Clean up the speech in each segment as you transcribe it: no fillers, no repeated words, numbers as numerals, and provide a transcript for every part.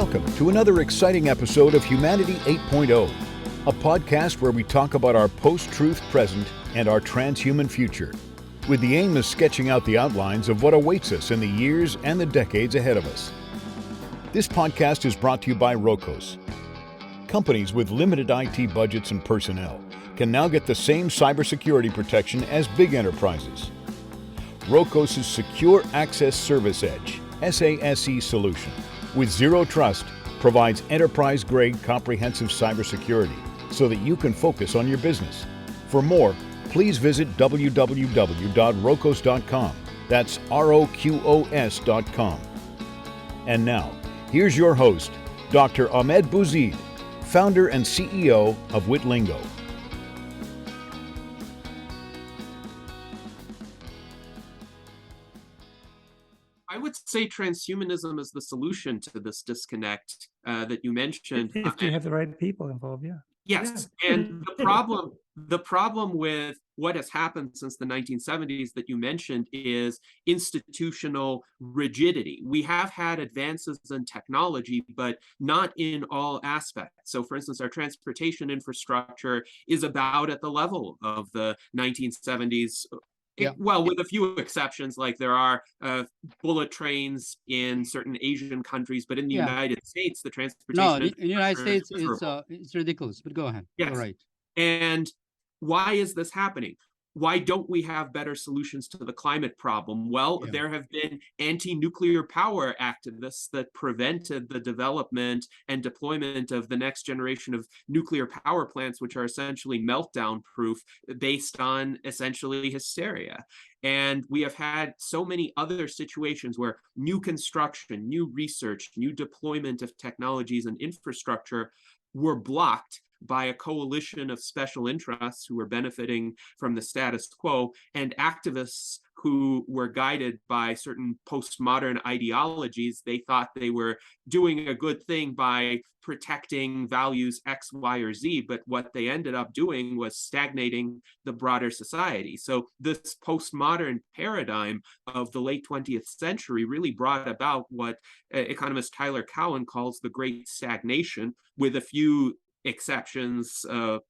Welcome to another exciting episode of Humanity 8.0, a podcast where we talk about our post-truth present and our transhuman future, with the aim of sketching out the outlines of what awaits us in the years and the decades ahead of us. This podcast is brought to you by Rokos. Companies with limited IT budgets and personnel can now get the same cybersecurity protection as big enterprises. Rokos' Secure Access Service Edge, SASE solution, with zero trust, provides enterprise-grade comprehensive cybersecurity so that you can focus on your business. For more, please visit www.rokos.com. That's ROQOS.com. And now, here's your host, Dr. Ahmed Bouzid, founder and CEO of Witlingo. I would say transhumanism is the solution to this disconnect that you mentioned. If you have the right people involved, yeah. Yes, Yeah. and the problem with what has happened since the 1970s that you mentioned is institutional rigidity. We have had advances in technology, but not in all aspects. So, for instance, our transportation infrastructure is about at the level of the 1970s. Well, with a few exceptions, like there are bullet trains in certain Asian countries, but in the United States, the transportation in the United States, miserable. it's ridiculous. But go ahead. Yes. You're right. And why is this happening? Why don't we have better solutions to the climate problem? Well, there have been anti-nuclear power activists that prevented the development and deployment of the next generation of nuclear power plants, which are essentially meltdown proof based on essentially hysteria. And we have had so many other situations where new construction, new research, new deployment of technologies and infrastructure were blocked by a coalition of special interests who were benefiting from the status quo and activists who were guided by certain postmodern ideologies. They thought they were doing a good thing by protecting values X, Y, or Z, but what they ended up doing was stagnating the broader society. So this postmodern paradigm of the late 20th century really brought about what economist Tyler Cowen calls the Great Stagnation, with a few exceptions,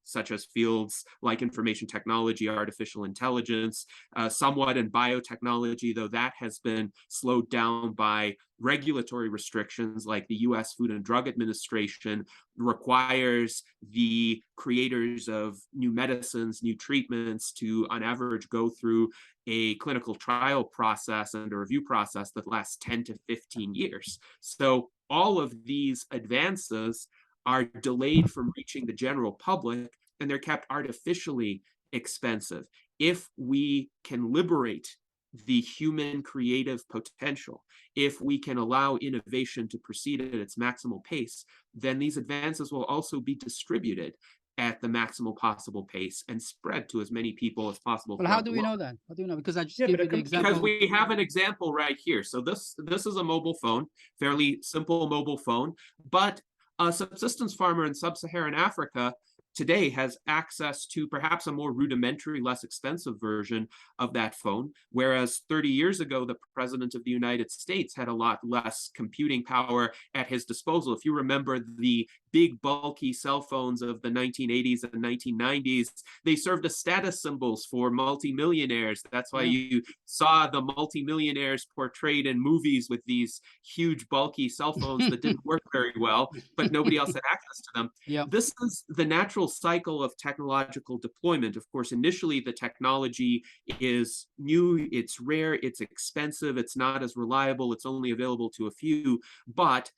such as fields like information technology, artificial intelligence, somewhat in biotechnology, though that has been slowed down by regulatory restrictions, like the US Food and Drug Administration requires the creators of new medicines, new treatments to, on average, go through a clinical trial process and a review process that lasts 10 to 15 years. So all of these advances are delayed from reaching the general public, and they're kept artificially expensive. If we can liberate the human creative potential, if we can allow innovation to proceed at its maximal pace, then these advances will also be distributed at the maximal possible pace and spread to as many people as possible. Well, how do we know that? How do we know? Because I just gave you the example. Because we have an example right here. So this is a mobile phone, fairly simple mobile phone, but a subsistence farmer in sub-Saharan Africa today has access to perhaps a more rudimentary, less expensive version of that phone, whereas 30 years ago, the President of the United States had a lot less computing power at his disposal. If you remember the big, bulky cell phones of the 1980s and 1990s, they served as status symbols for multimillionaires. That's why you saw the multimillionaires portrayed in movies with these huge, bulky cell phones that didn't work very well, but nobody else had access to them. This is the natural cycle of technological deployment. Of course, initially the technology is new, it's rare, it's expensive, it's not as reliable, it's only available to a few, but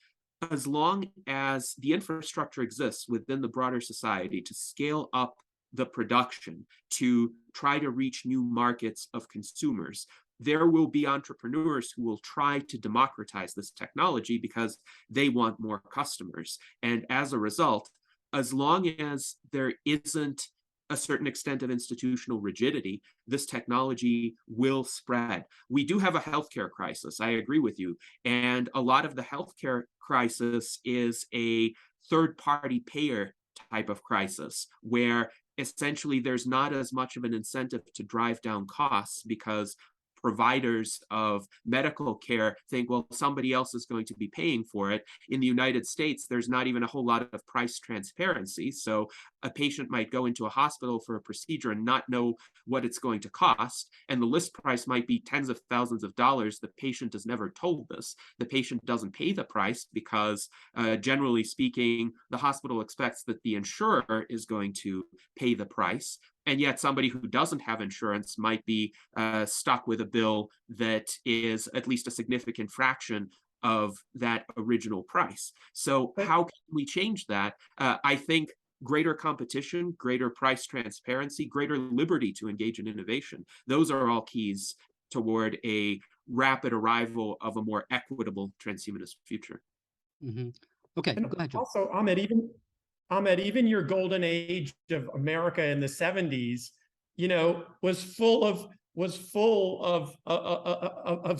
as long as the infrastructure exists within the broader society to scale up the production, to try to reach new markets of consumers, there will be entrepreneurs who will try to democratize this technology because they want more customers. And as a result, as long as there isn't a certain extent of institutional rigidity, this technology will spread. We do have a healthcare crisis, I agree with you. And a lot of the healthcare crisis is a third-party payer type of crisis, where essentially there's not as much of an incentive to drive down costs because providers of medical care think, well, somebody else is going to be paying for it. In the United States, there's not even a whole lot of price transparency. So a patient might go into a hospital for a procedure and not know what it's going to cost, and the list price might be tens of thousands of dollars. The patient is never told this. The patient doesn't pay the price because, generally speaking, the hospital expects that the insurer is going to pay the price. And yet somebody who doesn't have insurance might be stuck with a bill that is at least a significant fraction of that original price. So how can we change that? I think greater competition, greater price transparency, greater liberty to engage in innovation. Those are all keys toward a rapid arrival of a more equitable transhumanist future. Mm-hmm. Okay, and go ahead, Joe. Also, Ahmed, even your golden age of America in the 70s, was full of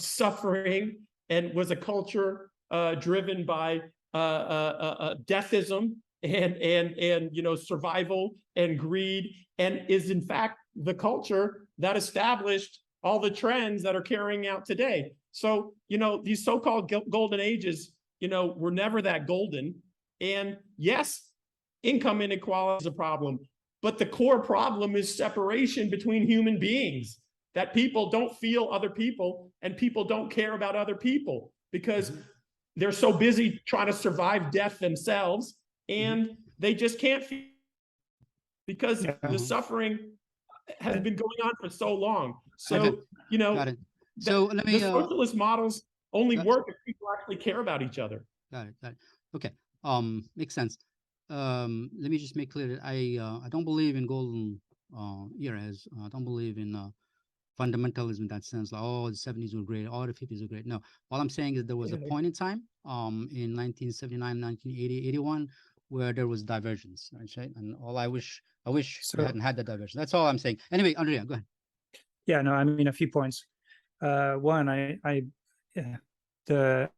suffering, and was a culture driven by deathism and survival and greed, and is in fact the culture that established all the trends that are carrying out today. So these so-called golden ages were never that golden. And yes, income inequality is a problem, but the core problem is separation between human beings, that people don't feel other people and people don't care about other people because they're so busy trying to survive death themselves, and they just can't feel, because the suffering has been going on for so long. So, Got it. So let me, the socialist models only work if people actually care about each other. Got it. Okay. Makes sense. Let me just make clear that I don't believe in golden eras. I don't believe in fundamentalism in that sense. Like, oh, the 70s were great, all the 50s were great. No, all I'm saying is there was a point in time, in 1979, 1980, 81, where there was divergence, right? And I wish we hadn't had that divergence. That's all I'm saying. Anyway, Andrea, go ahead. Yeah, no, I mean, a few points. One, the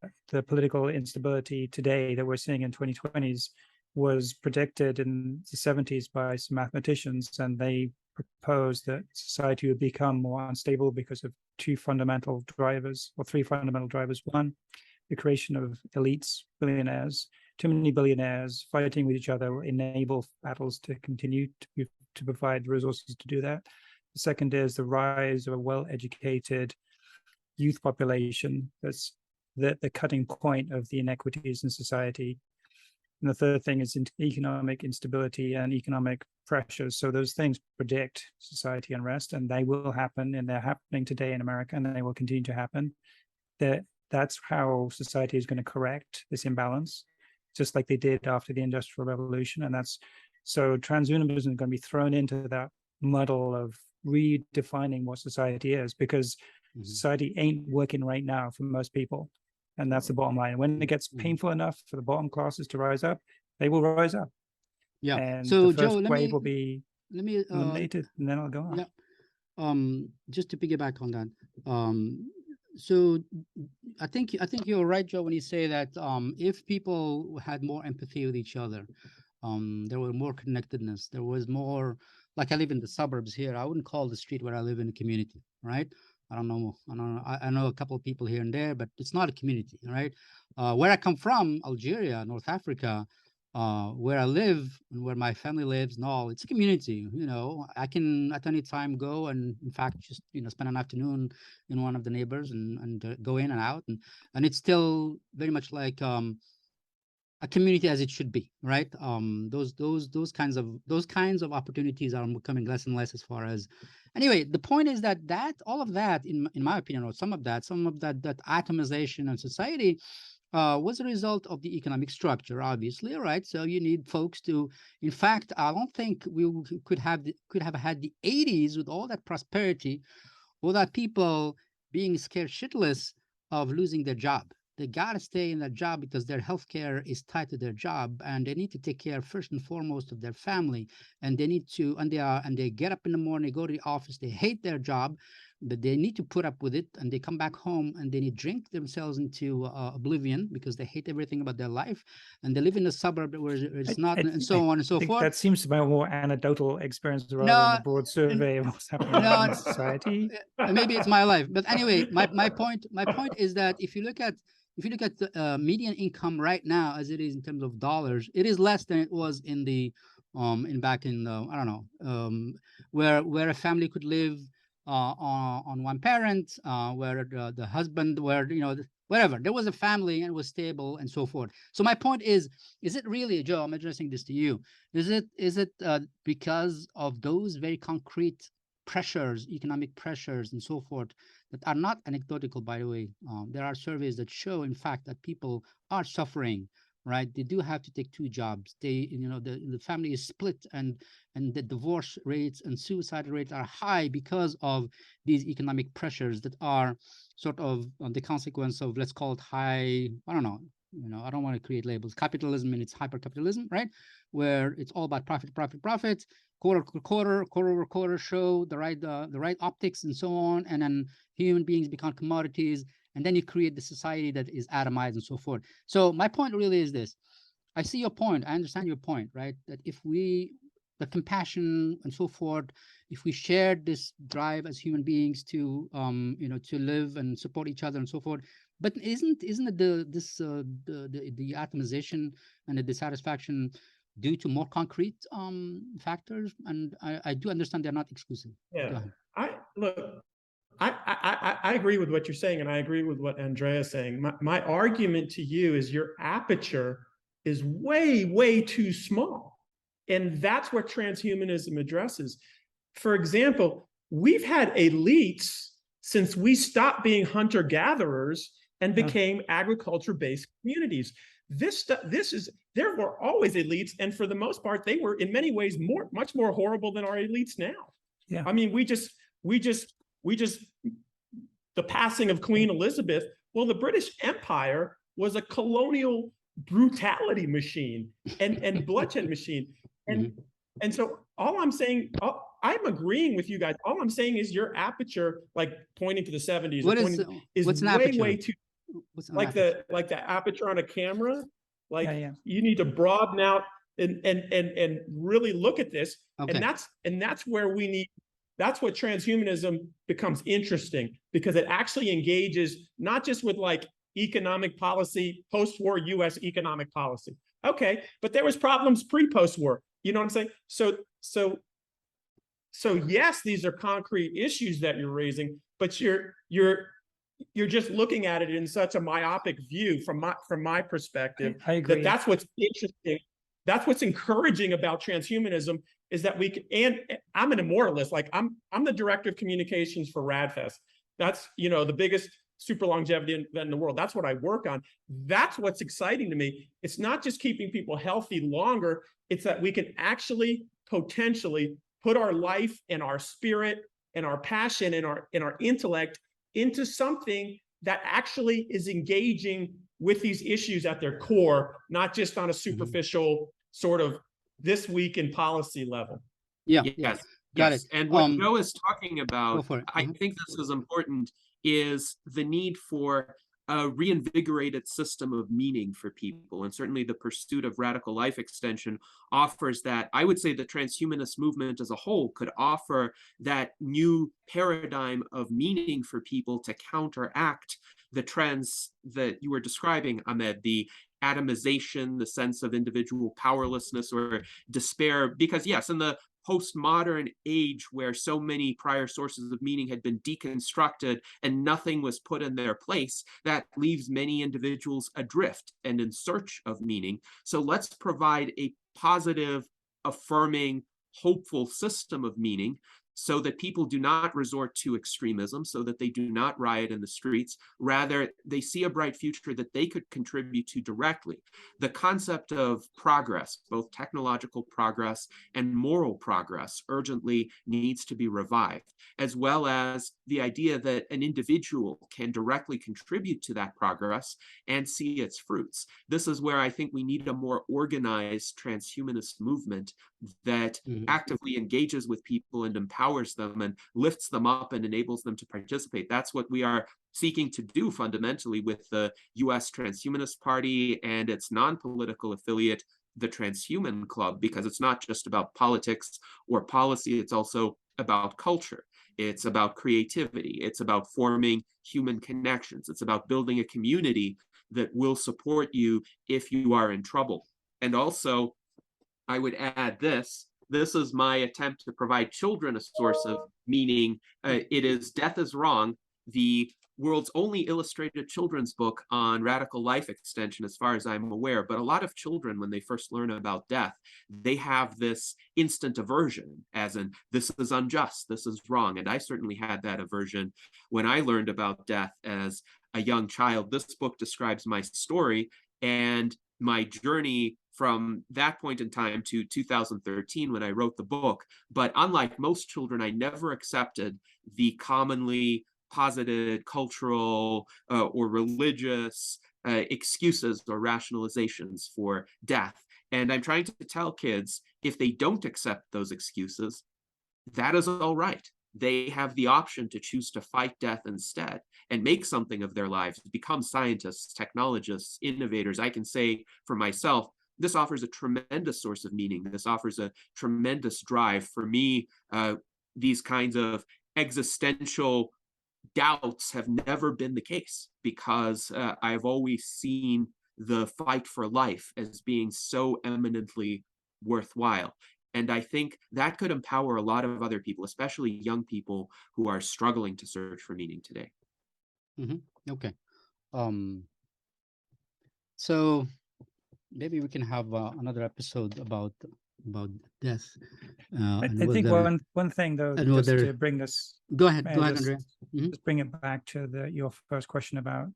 political instability today that we're seeing in 2020s was predicted in the 70s by some mathematicians, and they proposed that society would become more unstable because of three fundamental drivers. One, the creation of elites, billionaires. Too many billionaires fighting with each other will enable battles to continue to provide resources to do that. The second is the rise of a well-educated youth population. That's the cutting point of the inequities in society. And the third thing is economic instability and economic pressures. So those things predict society unrest, and they will happen, and they're happening today in America, and they will continue to happen. That's how society is going to correct this imbalance, just like they did after the Industrial Revolution. And so transhumanism is going to be thrown into that muddle of redefining what society is, because society ain't working right now for most people. And that's the bottom line. When it gets painful enough for the bottom classes to rise up, they will rise up. Yeah. And so the first Joe, wave will be eliminated, and then it'll go on. Yeah. Just to piggyback on that. So I think you're right, Joe, when you say that if people had more empathy with each other, there was more connectedness. There was more, like I live in the suburbs here. I wouldn't call the street where I live in a community, right? I know a couple of people here and there, but it's not a community, right? Where I come from, Algeria, North Africa, where I live and where my family lives and all, it's a community. I can at any time go and, in fact, just spend an afternoon in one of the neighbors and go in and out, and it's still very much like a community as it should be, right? Those kinds of opportunities are becoming less and less as far as. Anyway, the point is that all of that, in my opinion, or some of that atomization of society was a result of the economic structure, obviously, right? So you need folks to. In fact, I don't think we could have had the 80s with all that prosperity without people being scared shitless of losing their job. They got to stay in that job because their healthcare is tied to their job, and they need to take care first and foremost of their family. And they need to, and they get up in the morning, go to the office. They hate their job, but they need to put up with it, and they come back home and they drink themselves into oblivion because they hate everything about their life, and they live in a suburb where it's not, and so on and so I think forth. that seems to be a more anecdotal experience rather No, than a broad survey of what's happening no, in society. maybe it's my life, but anyway, my point is that if you look at the median income right now as it is in terms of dollars, it is less than it was in the back in I don't know, where a family could live on one parent, where the husband, where whatever, there was a family and it was stable and so forth. So my point is it really, Joe, I'm addressing this to you, is it because of those very concrete pressures, economic pressures and so forth, that are not anecdotal, by the way? There are surveys that show, in fact, that people are suffering, right? They do have to take two jobs. They, the family is split, and the divorce rates and suicide rates are high because of these economic pressures that are sort of the consequence of, let's call it high, I don't know, I don't want to create labels, capitalism and its hyper-capitalism, right? Where it's all about profit, quarter over quarter show the right optics and so on, and then human beings become commodities, and then you create the society that is atomized and so forth. So my point really is this: I see your point, I understand your point, right? That if the compassion and so forth, if we shared this drive as human beings to to live and support each other and so forth, but isn't it the atomization and the dissatisfaction due to more concrete factors? And I do understand they're not exclusive. Yeah, I agree with what you're saying, and I agree with what Andrea is saying. My argument to you is your aperture is way, way too small. And that's what transhumanism addresses. For example, we've had elites since we stopped being hunter-gatherers and became agriculture-based communities. There were always elites, and for the most part, they were in many ways much more horrible than our elites now. Yeah. I mean, we just the passing of Queen Elizabeth. Well, the British Empire was a colonial brutality machine and bloodshed machine. And so all I'm saying, I'm agreeing with you guys. All I'm saying is your aperture, like pointing to the 70s, is way too, like the aperture on a camera. Like you need to broaden out and really look at this. Okay. And that's where that's what transhumanism becomes interesting, because it actually engages not just with like economic policy, post-war US economic policy. Okay, but there was problems pre-post-war. You know what I'm saying? So yes, these are concrete issues that you're raising, but you're just looking at it in such a myopic view from my perspective. I agree. That's what's interesting. That's what's encouraging about transhumanism, is that we can, and I'm an immortalist. Like I'm the director of communications for RADFest. That's, the biggest super longevity event in the world. That's what I work on. That's what's exciting to me. It's not just keeping people healthy longer. It's that we can actually potentially put our life and our spirit and our passion and our intellect into something that actually is engaging with these issues at their core, not just on a superficial sort of this week in policy level. Yeah. Yes. Got it. And what Joe is talking about, I think this is important, is the need for a reinvigorated system of meaning for people. And certainly the pursuit of radical life extension offers that. I would say the transhumanist movement as a whole could offer that new paradigm of meaning for people to counteract the trends that you were describing, Ahmed, the atomization, the sense of individual powerlessness or despair. Because yes, in the postmodern age where so many prior sources of meaning had been deconstructed and nothing was put in their place, that leaves many individuals adrift and in search of meaning. So let's provide a positive, affirming, hopeful system of meaning, so that people do not resort to extremism, so that they do not riot in the streets. Rather, they see a bright future that they could contribute to directly. The concept of progress, both technological progress and moral progress, urgently needs to be revived, as well as the idea that an individual can directly contribute to that progress and see its fruits. This is where I think we need a more organized transhumanist movement that actively engages with people and empowers empowers them and lifts them up and enables them to participate. That's what we are seeking to do fundamentally with the US Transhumanist Party and its non-political affiliate, the Transhuman Club, because it's not just about politics or policy, it's also about culture. It's about creativity. It's about forming human connections. It's about building a community that will support you if you are in trouble. And also, I would add this. This is my attempt to provide children a source of meaning. It is Death is Wrong, the world's only illustrated children's book on radical life extension, as far as I'm aware. But a lot of children, when they first learn about death, they have this instant aversion, as in, this is unjust, this is wrong. And I certainly had that aversion when I learned about death as a young child. This book describes my story and my journey from that point in time to 2013 when I wrote the book. But unlike most children, I never accepted the commonly posited cultural or religious excuses or rationalizations for death. And I'm trying to tell kids, if they don't accept those excuses, that is all right. They have the option to choose to fight death instead and make something of their lives, become scientists, technologists, innovators. I can say for myself, this offers a tremendous source of meaning. This offers a tremendous drive. For me, these kinds of existential doubts have never been the case, because I've always seen the fight for life as being so eminently worthwhile. And I think that could empower a lot of other people, especially young people who are struggling to search for meaning today. Okay. So maybe we can have another episode about death. I think one thing though, just to bring this. Go ahead, Andrea. Just bring it back to your first question about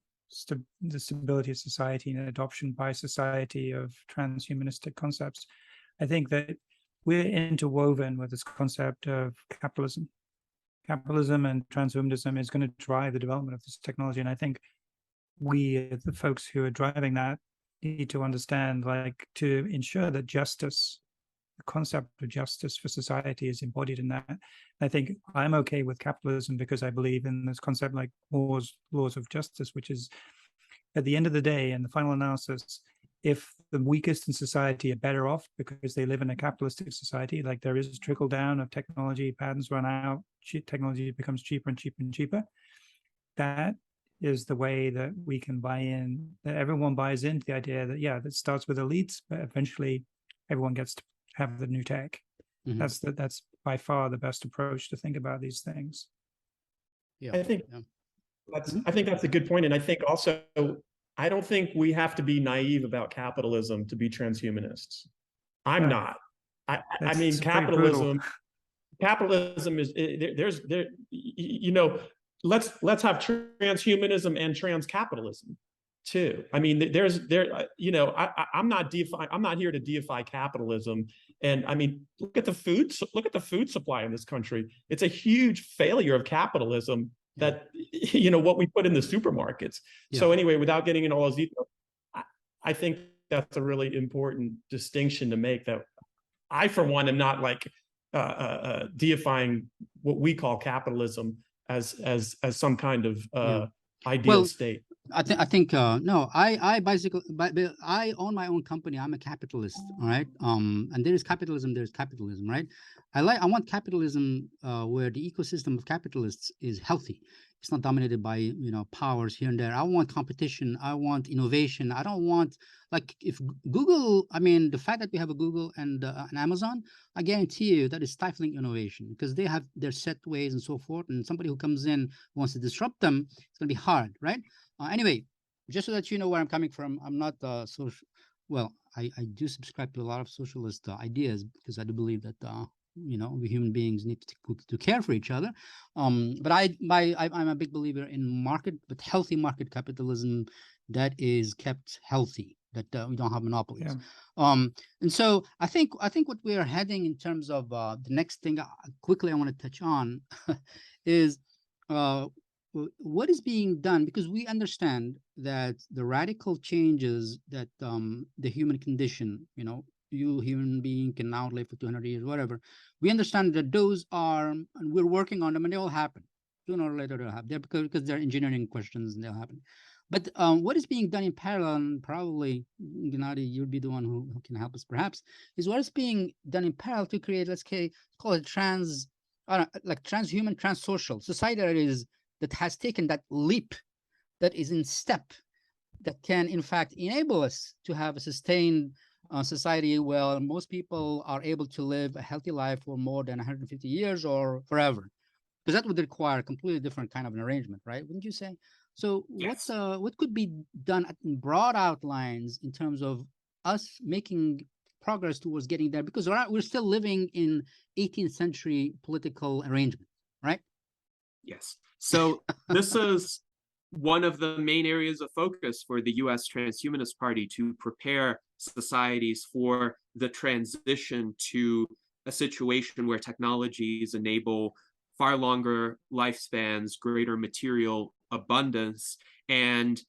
the stability of society and adoption by society of transhumanistic concepts. I think that we're interwoven with this concept of capitalism. Capitalism and transhumanism is going to drive the development of this technology, and I think we, the folks who are driving that, need to understand, like, to ensure that justice, the concept of justice for society, is embodied in that. I think I'm okay with capitalism because I believe in this concept like laws of justice, which is, at the end of the day, in the final analysis, if the weakest in society are better off because they live in a capitalistic society, like there is a trickle down of technology, patents run out, technology becomes cheaper and cheaper and cheaper, that is the way that we can buy in, that everyone buys into the idea that, yeah, that starts with elites, but eventually everyone gets to have the new tech. That's by far the best approach to think about these things. I think that's a good point. And I think also, I don't think we have to be naive about capitalism to be transhumanists. I'm not. I mean, capitalism is let's have transhumanism and trans capitalism too. I mean, I'm not here to deify capitalism. And I mean, look at the food supply in this country. It's a huge failure of capitalism that, what we put in the supermarkets. So anyway, without getting into all those details, I think that's a really important distinction to make, that I, for one, am not like deifying what we call capitalism as some kind of ideal state. I think no, I basically, I own my own company. I'm a capitalist, all right. And there's capitalism, right? I want capitalism where the ecosystem of capitalists is healthy. It's not dominated by powers here and there. I want competition. I want innovation. I don't want, like, if Google, I mean, the fact that we have a Google and an Amazon, I guarantee you that is stifling innovation, because they have their set ways and so forth. And somebody who comes in wants to disrupt them, it's going to be hard, right? Anyway, just so that you know where I'm coming from, I'm not social. Well, I do subscribe to a lot of socialist ideas, because I do believe that we human beings need to care for each other. But I'm a big believer in healthy market capitalism that is kept healthy, that we don't have monopolies. And so I think what we are heading in terms of the next thing quickly I want to touch on is what is being done, because we understand that the radical changes that the human condition, you human being can now live for 200 years, whatever. We understand that those are, and we're working on them, and they will happen. Sooner or later they'll happen. Because they're engineering questions, and they'll happen. But what is being done in parallel, and probably, Gennady, you'll be the one who can help us perhaps, is what is being done in parallel to create, let's call it like transhuman, transsocial society that has taken that leap, that is in step, that can in fact enable us to have a sustained society where most people are able to live a healthy life for more than 150 years or forever. Because that would require a completely different kind of an arrangement, right? Wouldn't you say? So Yes. what could be done in broad outlines in terms of us making progress towards getting there? Because we're still living in 18th century political arrangement, right? Yes. So this is one of the main areas of focus for the US Transhumanist Party, to prepare societies for the transition to a situation where technologies enable far longer lifespans, greater material abundance, and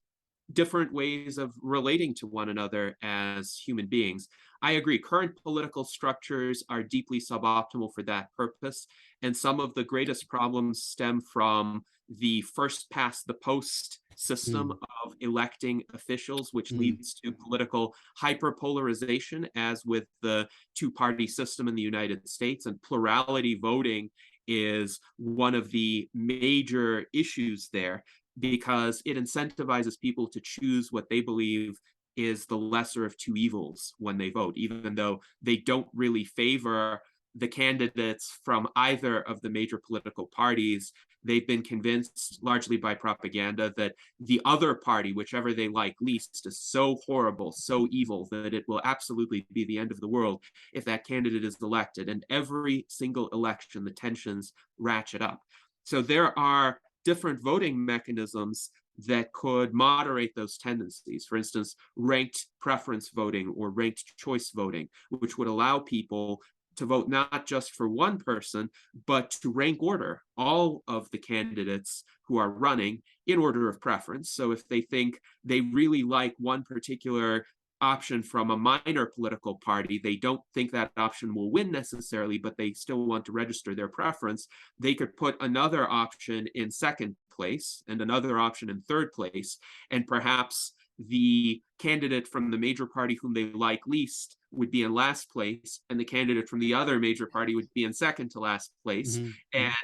different ways of relating to one another as human beings. I agree, current political structures are deeply suboptimal for that purpose, and some of the greatest problems stem from the first past the post system of electing officials, which leads to political hyperpolarization, as with the two-party system in the United States. And plurality voting is one of the major issues there, because it incentivizes people to choose what they believe is the lesser of two evils when they vote, even though they don't really favor the candidates from either of the major political parties. They've been convinced, largely by propaganda, that the other party, whichever they like least, is so horrible, so evil, that it will absolutely be the end of the world if that candidate is elected. And every single election, the tensions ratchet up. So there are different voting mechanisms that could moderate those tendencies. For instance, ranked preference voting or ranked choice voting, which would allow people to vote not just for one person, but to rank order all of the candidates who are running in order of preference. So if they think they really like one particular option from a minor political party, they don't think that option will win necessarily, but they still want to register their preference, they could put another option in second place and another option in third place, and perhaps the candidate from the major party whom they like least would be in last place, and the candidate from the other major party would be in second to last place. And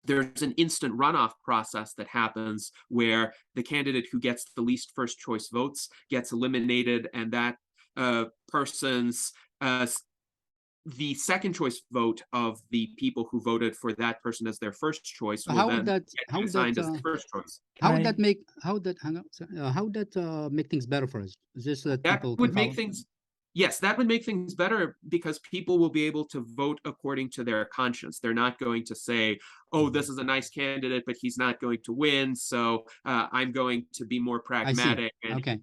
there's an instant runoff process that happens where the candidate who gets the least first choice votes gets eliminated, and that person's the second choice vote of the people who voted for that person as their first choice will then get assigned as the first choice. How would that make things better for us? Is this that people would make things Yes, that would make things better, because people will be able to vote according to their conscience. They're not going to say, oh, this is a nice candidate, but he's not going to win, so I'm going to be more pragmatic and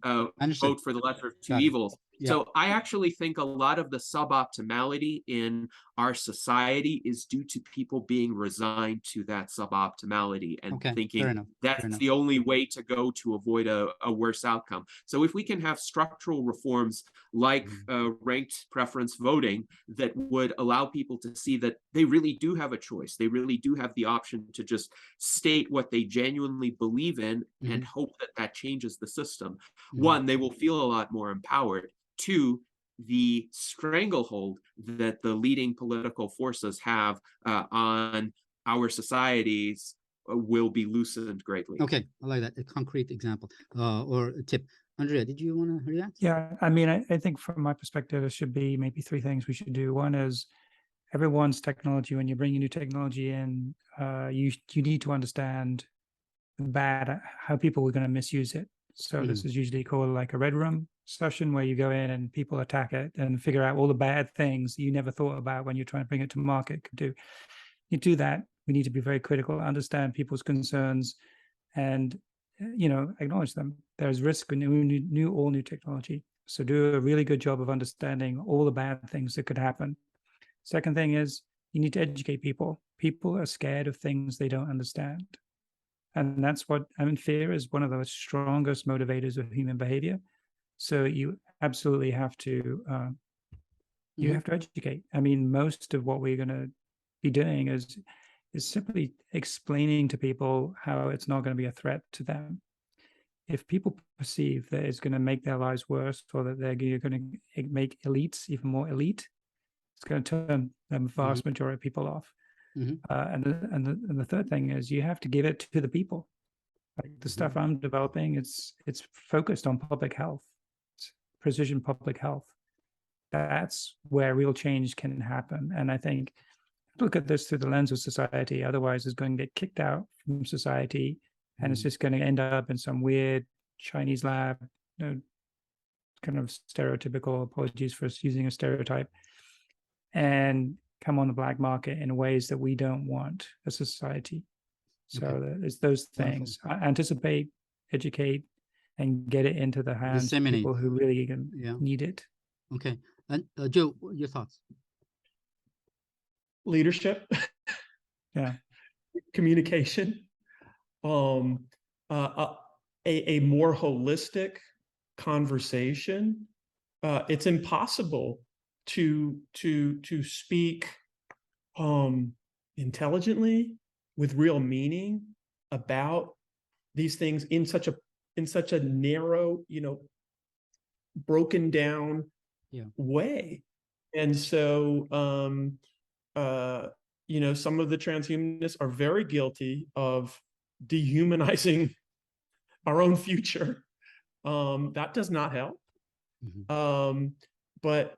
vote for the lesser of two evils. So I actually think a lot of the suboptimality in our society is due to people being resigned to that suboptimality and thinking that's the only way to go to avoid a worse outcome. So if we can have structural reforms like ranked preference voting that would allow people to see that they really do have a choice, they really do have the option to just state what they genuinely believe in and hope that that changes the system. One, they will feel a lot more empowered. Two, the stranglehold that the leading political forces have on our societies will be loosened greatly. Okay, I like that. A concrete example or a tip. Andrea, did you want to react? Yeah, I mean, I think from my perspective, there should be maybe three things we should do. One is everyone's technology. When you're bringing new technology in, you need to understand how people are going to misuse it. So this is usually called like a red room session, where you go in and people attack it and figure out all the bad things you never thought about when you're trying to bring it to market could do. You do that. We need to be very critical, understand people's concerns, and acknowledge them. There's risk in all new technology. So do a really good job of understanding all the bad things that could happen. Second thing is you need to educate people. People are scared of things they don't understand. And that's what, fear is one of the strongest motivators of human behavior. So you absolutely have to You have to educate. I mean, most of what we're going to be doing is simply explaining to people how it's not going to be a threat to them. If people perceive that it's going to make their lives worse, or that they're going to make elites even more elite, it's going to turn the vast majority of people off. And the third thing is you have to give it to the people. Like the stuff I'm developing, it's focused on public health, it's precision public health. That's where real change can happen. And I think, look at this through the lens of society. Otherwise, it's going to get kicked out from society, and it's just going to end up in some weird Chinese lab, kind of stereotypical, apologies for using a stereotype, and come on the black market in ways that we don't want as a society. So it's those things. Anticipate, educate, and get it into the hands of people who really need it. Okay. And Joe, your thoughts? Leadership. Communication. A more holistic conversation. It's impossible to speak intelligently with real meaning about these things in such a narrow, broken down way. And so some of the transhumanists are very guilty of dehumanizing our own future. That does not help. But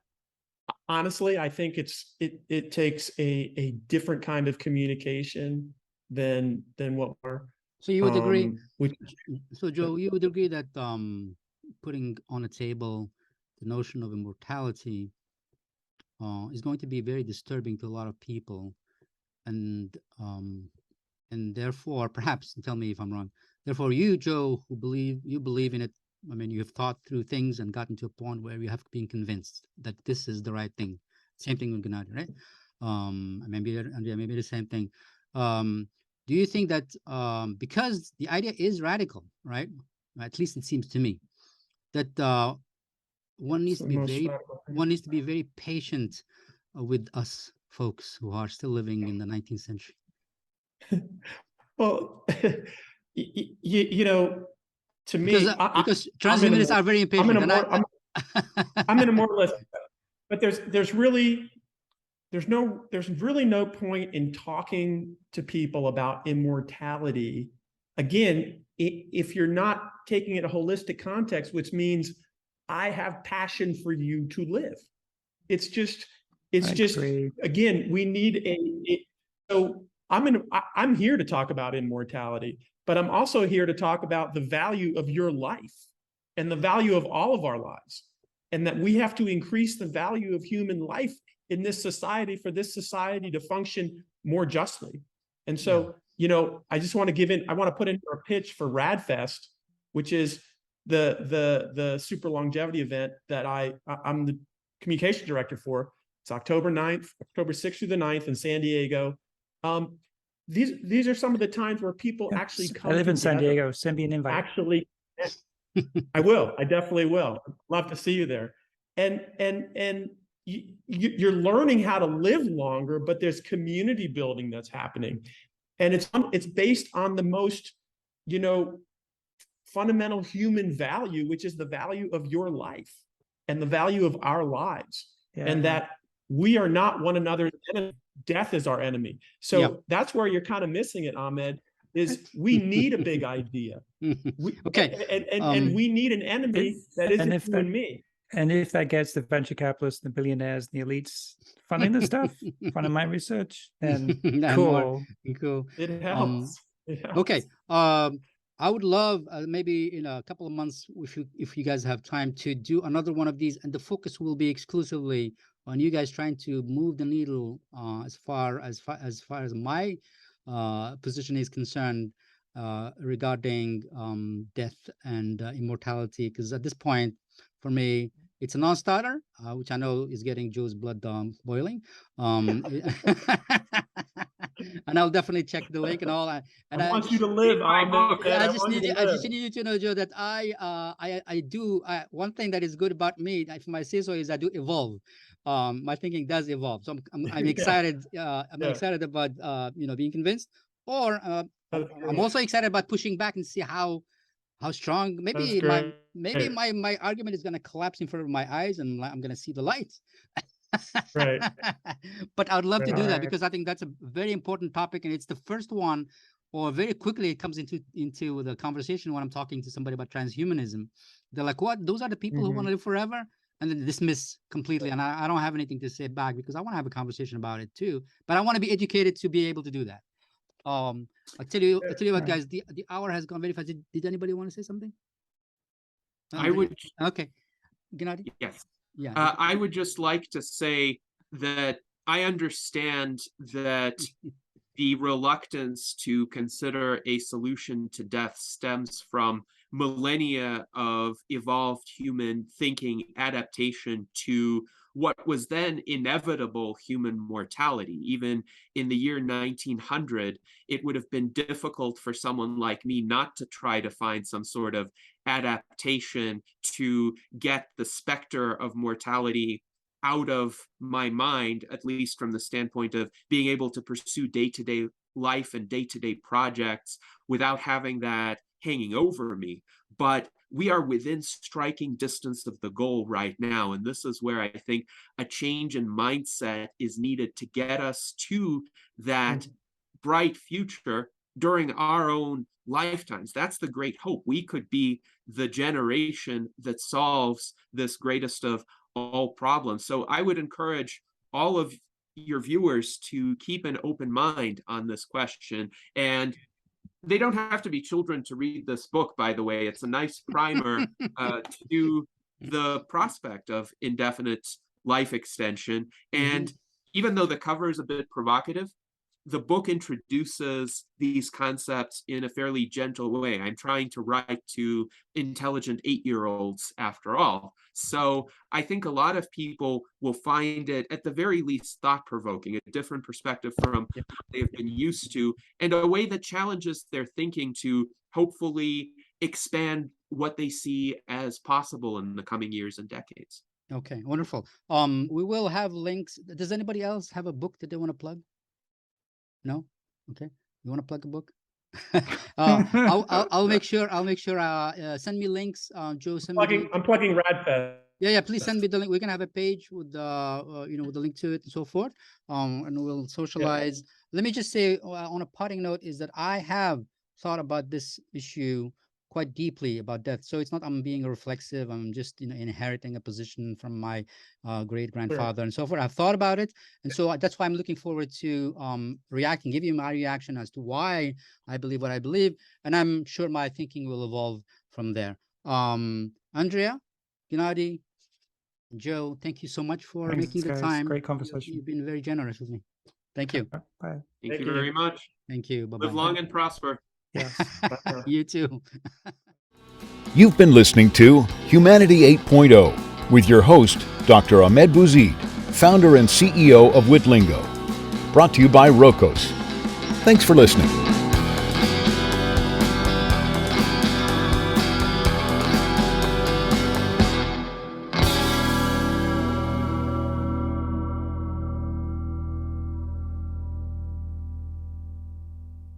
honestly, I think it takes a different kind of communication than what we're. So you would agree? So Joe, you would agree that putting on a table the notion of immortality is going to be very disturbing to a lot of people, and therefore, perhaps, tell me if I'm wrong. Therefore, you, Joe, who believe in it. I mean, you have thought through things and gotten to a point where you have been convinced that this is the right thing. Same thing with Gennady, right? Maybe Andrea, maybe the same thing. Do you think that because the idea is radical, right? At least it seems to me that one needs to be very patient with us folks who are still living in the 19th century. Well, to me, because transhumanists are very impatient. I'm in a more or less, but there's really no point in talking to people about immortality. Again, if you're not taking it a holistic context, which means I have passion for you to live. It's just again, we need so I'm here to talk about immortality, but I'm also here to talk about the value of your life and the value of all of our lives, and that we have to increase the value of human life in this society for this society to function more justly. And so, I just want to I want to put in a pitch for RadFest, which is the super longevity event that I'm the communication director for. It's October 6th through the 9th in San Diego. These are some of the times where people actually come. I live in San Diego. Send me an invite. Actually, I will. I definitely will. Love to see you there. And you're learning how to live longer, but there's community building that's happening, and it's based on the most, fundamental human value, which is the value of your life and the value of our lives, and that we are not one another's enemy. Death is our enemy. So that's where you're kind of missing it, Ahmed, is we need a big idea. And we need an enemy that isn't you and me. And if that gets the venture capitalists, the billionaires, the elites funding the stuff, funding my research, then cool. It helps. Okay. I would love maybe in a couple of months, if you guys have time, to do another one of these, and the focus will be exclusively on you guys trying to move the needle as far as my position is concerned regarding death and immortality. Because at this point, for me, it's a non-starter, which I know is getting Joe's blood boiling. and I'll definitely check the link and all. And I want you to live, Ahmed. yeah, I want you to I live. just need you to know, Joe, that I do one thing that is good about me, if I say so, is I do evolve. My thinking does evolve, so I'm Yeah. excited. I'm Yeah. excited about being convinced, or That's I'm great. also excited about pushing back and see how strong. That's Maybe great. my argument is going to collapse in front of my eyes, and I'm going to see the light. Right. But I would love to Right. do that Right. because I think that's a very important topic, and it's the first one, or very quickly it comes into the conversation when I'm talking to somebody about transhumanism. They're like, "What? Those are the people who want to live forever?" And then dismiss completely. And I don't have anything to say back because I want to have a conversation about it too. But I want to be educated to be able to do that. I'll tell you what, Right. guys. The hour has gone very fast. Did anybody want to say something? I would, Okay, Gennady. yes. Yeah. I would just like to say that I understand that the reluctance to consider a solution to death stems from millennia of evolved human thinking adaptation to what was then inevitable human mortality. Even in the year 1900, it would have been difficult for someone like me not to try to find some sort of adaptation to get the specter of mortality out of my mind, at least from the standpoint of being able to pursue day-to-day life and day-to-day projects without having that hanging over me. But we are within striking distance of the goal right now. And this is where I think a change in mindset is needed to get us to that bright future during our own lifetimes. That's the great hope. We could be the generation that solves this greatest of all problems. So I would encourage all of your viewers to keep an open mind on this question. And they don't have to be children to read this book, by the way. It's a nice primer to the prospect of indefinite life extension. And even though the cover is a bit provocative, the book introduces these concepts in a fairly gentle way. I'm trying to write to intelligent 8-year-olds after all. So I think a lot of people will find it at the very least thought-provoking, a different perspective from what they've been used to, and a way that challenges their thinking to hopefully expand what they see as possible in the coming years and decades. Okay, wonderful. We will have links. Does anybody else have a book that they want to plug? No? Okay. You want to plug a book? I'll make sure. Send me links. Joe, send me. I'm plugging RadFest. Yeah. Please send me the link. We can have a page with with the link to it and so forth. And we'll socialize. Let me just say on a parting note is that I have thought about this issue quite deeply about death. So it's not I'm being reflexive. I'm just inheriting a position from my great grandfather and so forth. I've thought about it, and so that's why I'm looking forward to reacting, give you my reaction as to why I believe what I believe, and I'm sure my thinking will evolve from there. Andrea, Gennady, Joe, thank you so much for making the guys. time. Great conversation. You've been very generous with me. Thank you. Bye. Thank you very much. Thank you. Bye-bye. Live long and prosper. Yes. You too. You've been listening to Humanity 8.0 with your host, Dr. Ahmed Bouzid, founder and CEO of Witlingo. Brought to you by Rokos. Thanks for listening.